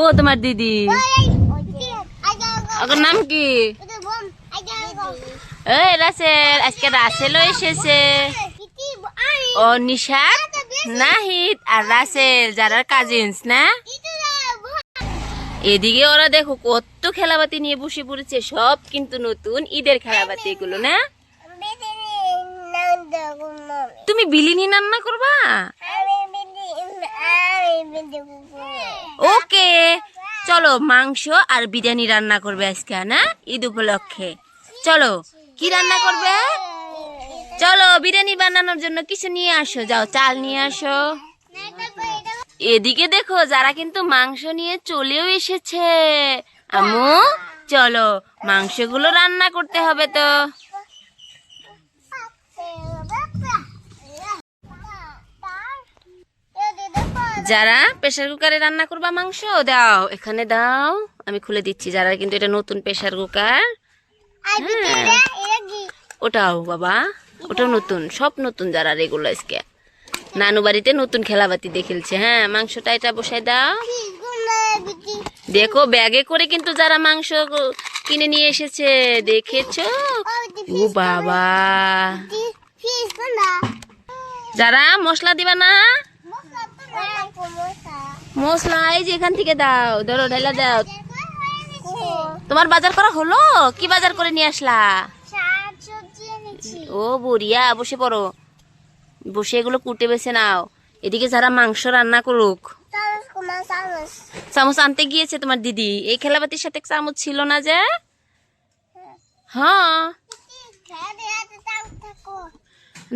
ও তোমার দিদি, ওর নাম কি? এই রাসেল, আজকে রাসেলও এসেছে। ও নিশাদ, নাহিদ আর রাসেল, যারা কাজিনস না। এদিকে ওরা দেখো কত খেলাবাতি নিয়ে বসে পড়েছে, সব কিন্তু নতুন ঈদের খেলাবাতি এগুলো না। তুমি বিলিনি রান্না করবা? ওকে চলো, মাংস আর বিরিয়ানি রান্না করবে আজকে না ঈদ উপলক্ষে। চলো কি রান্না করবে? চলো বিরিয়ানি বানানোর জন্য কিছু নিয়ে আসো, যাও চাল নিয়ে আসো। এদিকে দেখো যারা কিন্তু মাংস নিয়ে চলেও এসেছে। আম্মু চলো, মাংসগুলো রান্না করতে হবে তো। যারা প্রেসার কুকারে রান্না করবা মাংস, দাও এখানে দাও, আমি খুলে দিচ্ছি। যারা কিন্তু এটা নতুন প্রেসার কুকার, ওটাও বাবা, ওটাও নতুন, সব নতুন। যারা রেগুলার আজকে নানু বাড়িতে নতুন খেলাবাতি দেখেছে। হ্যাঁ মাংসটা এটা বসাই দাও। দেখো ব্যাগে করে কিন্তু যারা মাংস কিনে নিয়ে এসেছে, দেখেছো? ও বাবা, যারা মশলা দিবা না, মশলা এই যে এখান থেকে দাও, ধরো ঢেলা দাও। তোমার বাজার করা হলো? কি বাজার করে নিয়ে আসলা? ও বুড়িয়া, বসে পড়ো, বসে এগুলো কুটে বেছে নাও। এদিকে যারা মাংস রান্না করুক। চামচ আনতে গিয়েছে তোমার দিদি, এই খেলাবাতির সাথে চামচ ছিল না যে। হ্যাঁ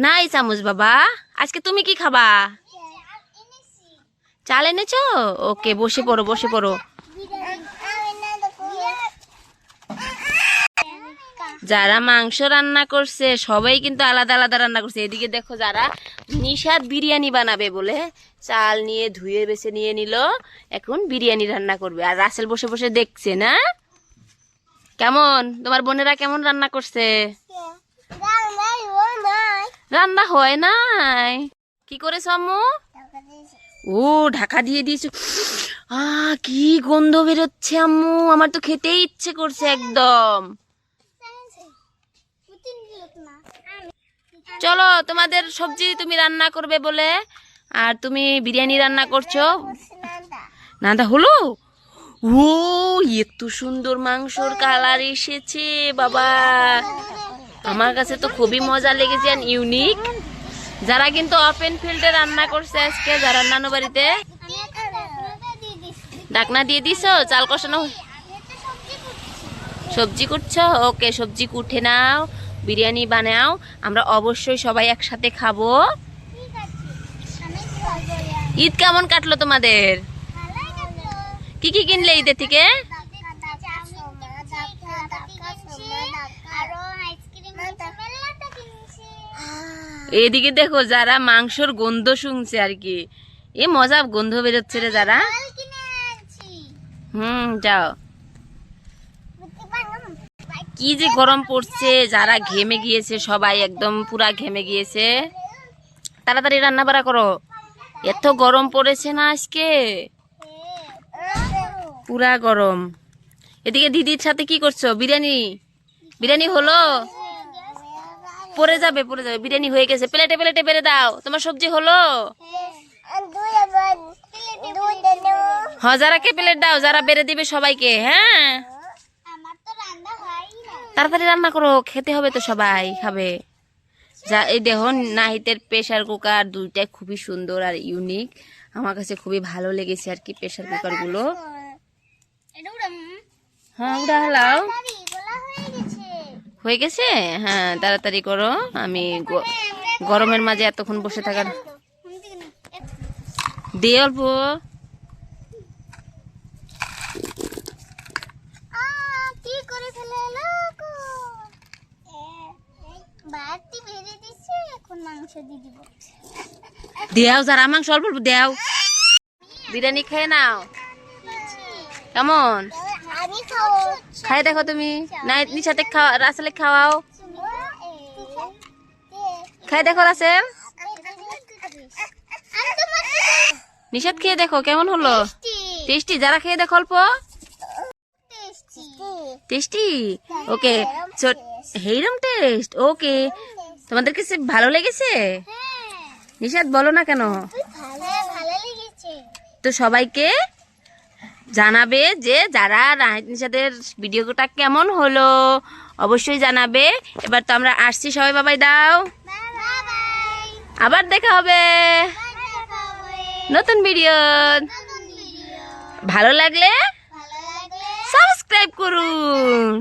নাই চামচ বাবা। আজকে তুমি কি খাবা? চাল এনেছো? ওকে বসে পড়ো, বসে পড়ো। যারা মাংস রান্না করছে সবাই কিন্তু আলাদা আলাদা রান্না করছে। এদিকে দেখো যারা নিশাদ বিরিয়ানি বানাবে বলে চাল নিয়ে ধুয়ে বেছে নিয়ে নিল, এখন বিরিয়ানি রান্না করবে। আর রাসেল বসে বসে দেখছে না। কেমন তোমার বোনেরা কেমন রান্না করছে? রান্না হয় নাই। কি করেছো আম্মু? ও ঢাকা দিয়ে দিয়েছো। কি গন্ধ বেরোচ্ছে আম্মু, আমার তো খেতেই ইচ্ছে করছে একদম। চলো তোমাদের সবজি তুমি রান্না করবে বলে, আর তুমি বিরিয়ানি রান্না করছো। নাদা হলো? ও এত সুন্দর মাংসর কালার এসেছে বাবা, আমার কাছে তো খুবই মজা লেগেছে, ইউনিক। যারা কিন্তু ওপেন ফিল্ডে রান্না করছে আজকে, যারা নানু বাড়িতে, ঢাকনা দিয়ে দিছো। চাল কষানো, সবজি কুটছো? ওকে সবজি কুটে নাও, বিরিয়ানি বানাও, আমরা অবশ্যই সবাই একসাথে খাবো। ঈদ কেমন কাটলো তোমাদের? কি কি কিনলে ঈদের থেকে? এদিকে দেখো যারা মাংসর গন্ধ শুনছে আর কি, এ মজা গন্ধ বেরোচ্ছে রে যারা। যাও। কি যে গরম পড়ছে, যারা ঘেমে গিয়েছে সবাই, একদম পুরা ঘেমে গিয়েছে। তাড়াতাড়ি রান্না বাড়া করো, এত গরম পড়েছে না আজকে, পুরা গরম। এদিকে দিদির সাথে কি করছো? বিরিয়ানি, বিরিয়ানি হলো? পরে যাবে, পরে যাবে। বিরিয়ানি হয়ে গেছে, প্লেটে প্লেটে বেড়ে দাও। তোমার সবজি হলো? হ্যাঁ যারাকে প্লেট দাও, যারা বেড়ে দিবে সবাইকে। হ্যাঁ তাড়াতাড়ি রান্না করো, খেতে হবে তো, সবাই খাবে। যা এই দেখো নাহিদের প্রেসার কুকার দুইটাই খুবই সুন্দর আর ইউনিক, আমার কাছে খুবই ভালো লেগেছে আর কি প্রেসার কুকার গুলো। হ্যাঁ ওটা হালাও হয়ে গেছে। হ্যাঁ তাড়াতাড়ি করো, আমি গরমের মাঝে এতক্ষণ বসে থাকার। দে অল্প। দেও যারা মাংস অল্প অল্প দেও, বিরিয়ানি খেয়ে নাও। কেমন খাই দেখো তুমি, না নিশাতে খাওয়া, রাসেলে খাওয়াও। খাই দেখো রাসেল, নিশাদ খেয়ে দেখো কেমন হলো। টেস্টি, যারা খেয়ে দেখো অল্প টেস্টি। ওকে, এইরকম টেস্ট। ওকে, তোমাদের কাছে ভালো লেগেছে? নিশাদ বলো না কেন? তো সবাইকে জানাবে যে যারা রাহিত নিশাদের ভিডিওটা কেমন হলো অবশ্যই জানাবে। এবার তো আমরা আসছি, সবাই বাবাই দাও, আবার দেখা হবে নতুন ভিডিও। ভালো লাগলে সাবস্ক্রাইব করুন।